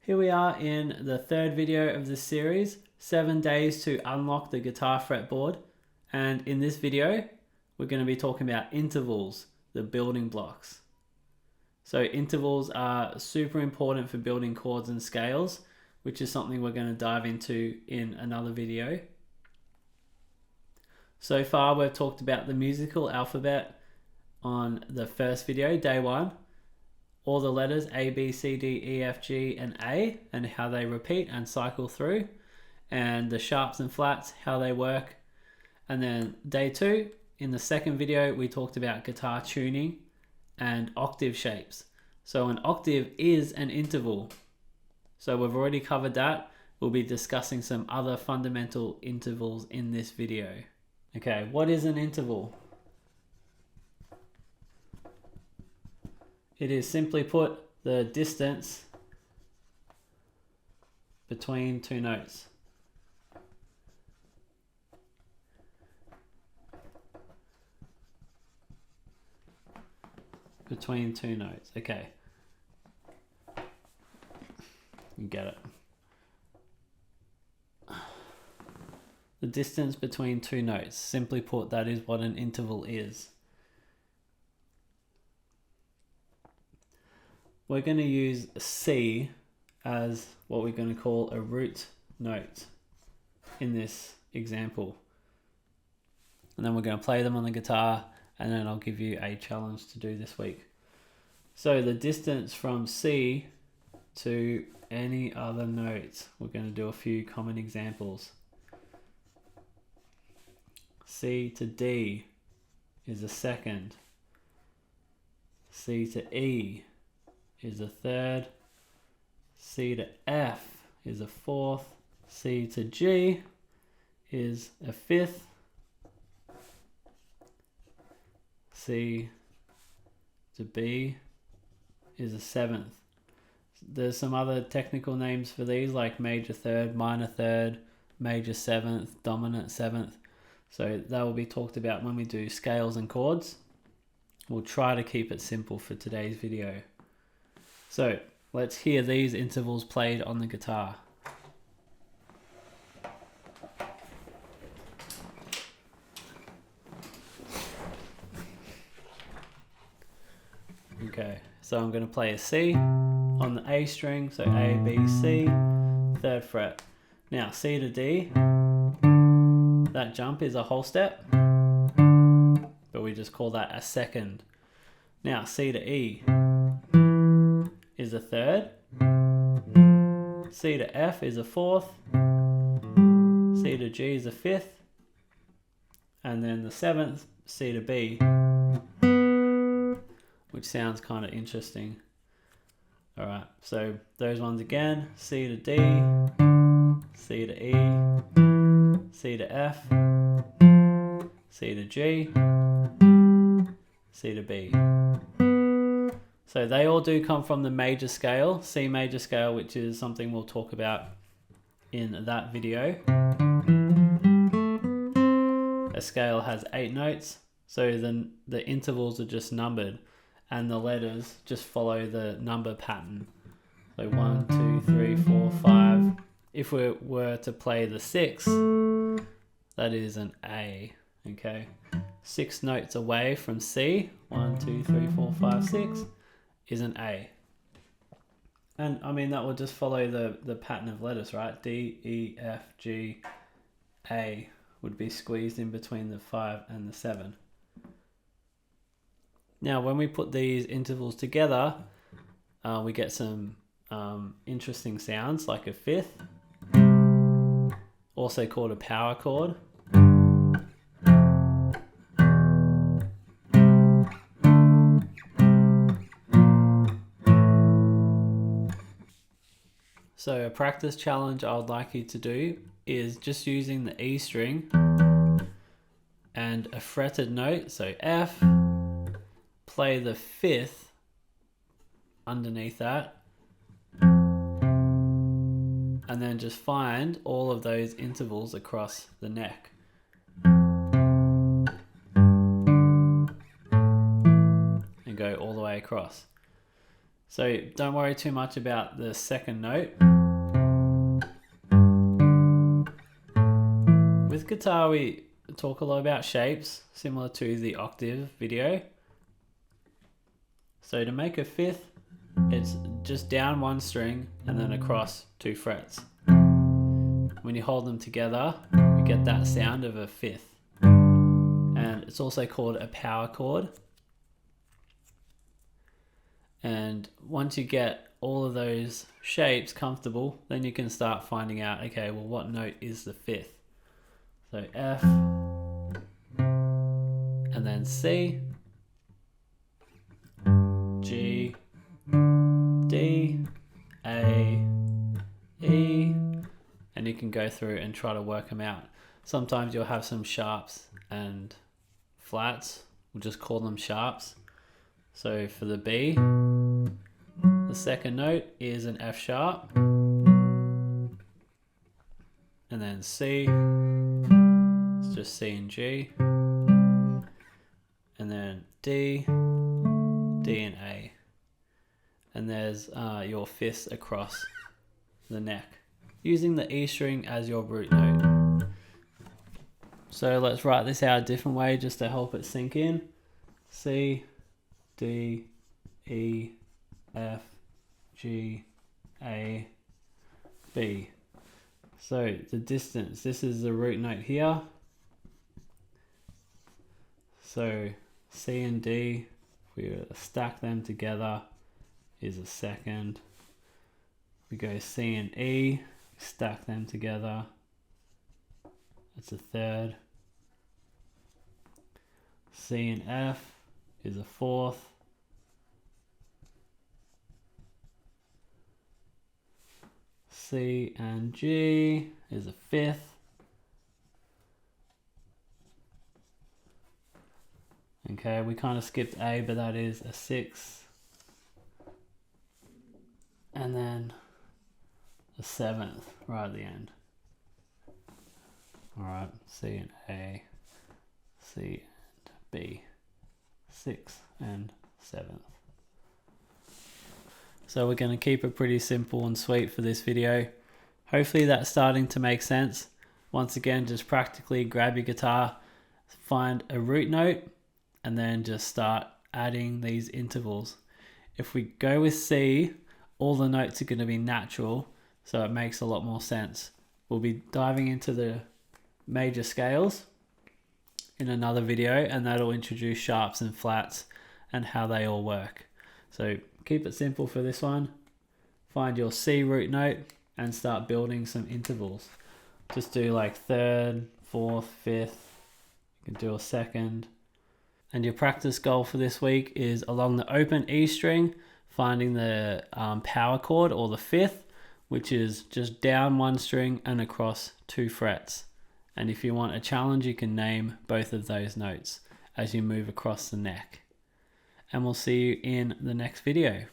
Here we are in the third video of this series, 7 days to unlock the guitar fretboard. And in this video, we're going to be talking about intervals, the building blocks. So intervals are super important for building chords and scales, which is something we're going to dive into in another video. So far, we've talked about the musical alphabet on the first video, day 1. All the letters A, B, C, D, E, F, G, and A, and how they repeat and cycle through, and the sharps and flats, how they work. And then day 2, in the second video, we talked about guitar tuning and octave shapes. So an octave is an interval. So we've already covered that. We'll be discussing some other fundamental intervals in this video. Okay, what is an interval? It is, simply put, the distance between two notes. Between two notes, okay. You get it. The distance between two notes. Simply put, that is what an interval is. We're going to use C as what we're going to call a root note in this example. And then we're going to play them on the guitar, and then I'll give you a challenge to do this week. So the distance from C to any other note, we're going to do a few common examples. C to D is a second. C to E is a third. C to F is a fourth. C to G is a fifth. C to B is a seventh. There's some other technical names for these, like major third, minor third, major seventh, dominant seventh. So that will be talked about when we do scales and chords. We'll try to keep it simple for today's video. So let's hear these intervals played on the guitar. Okay, so I'm going to play a C on the A string, so A, B, C, 3rd fret. Now C to D, that jump is a whole step, but we just call that a second. Now C to E is a third, C to F is a fourth, C to G is a fifth, and then the 7th, C to B, which sounds kind of interesting. Alright, so those ones again, C to D, C to E, C to F, C to G, C to B. So they all do come from the major scale, C major scale, which is something we'll talk about in that video. A scale has 8 notes, so then the intervals are just numbered, and the letters just follow the number pattern. So 1, 2, 3, 4, 5. If we were to play the 6, that is an A, okay? 6 notes away from C, 1, 2, 3, 4, 5, 6, is an A. And I mean, that will just follow the pattern of letters, right? D, E, F, G, A would be squeezed in between the 5 and the 7. Now, when we put these intervals together, we get some interesting sounds, like a fifth, also called a power chord. So a practice challenge I would like you to do is just using the E string and a fretted note, so F, play the 5th underneath that, and then just find all of those intervals across the neck. And go all the way across. So don't worry too much about the second note. With guitar, we talk a lot about shapes, similar to the octave video. So to make a fifth, it's just down one string and then across 2 frets. When you hold them together, you get that sound of a fifth. And it's also called a power chord. And once you get all of those shapes comfortable, then you can start finding out, okay, well, what note is the fifth? So F, and then C, G, D, A, E, and you can go through and try to work them out. Sometimes you'll have some sharps and flats, we'll just call them sharps. So for the B, the second note is an F sharp, and then C, it's just C and G, and then D, D and A, and there's your fifths across the neck, using the E string as your root note. So let's write this out a different way just to help it sink in. C, D, E, F, G, A, B. So the distance, this is the root note here. So C and D, if we stack them together, is a second. We go C and E, stack them together, that's a third. C and F is a fourth. C and G is a fifth. Okay, we kind of skipped A, but that is a sixth. And then a seventh right at the end. All right, C and A, C and B, sixth and seventh. So we're going to keep it pretty simple and sweet for this video. Hopefully that's starting to make sense. Once again, just practically grab your guitar, find a root note, and then just start adding these intervals. If we go with C, all the notes are going to be natural, so it makes a lot more sense. We'll be diving into the major scales in another video, and that'll introduce sharps and flats and how they all work. So keep it simple for this one. Find your C root note and start building some intervals. Just do like third, fourth, fifth. You can do a second. And your practice goal for this week is along the open E string, finding the power chord or the fifth, which is just down one string and across 2 frets. And if you want a challenge, you can name both of those notes as you move across the neck. And we'll see you in the next video.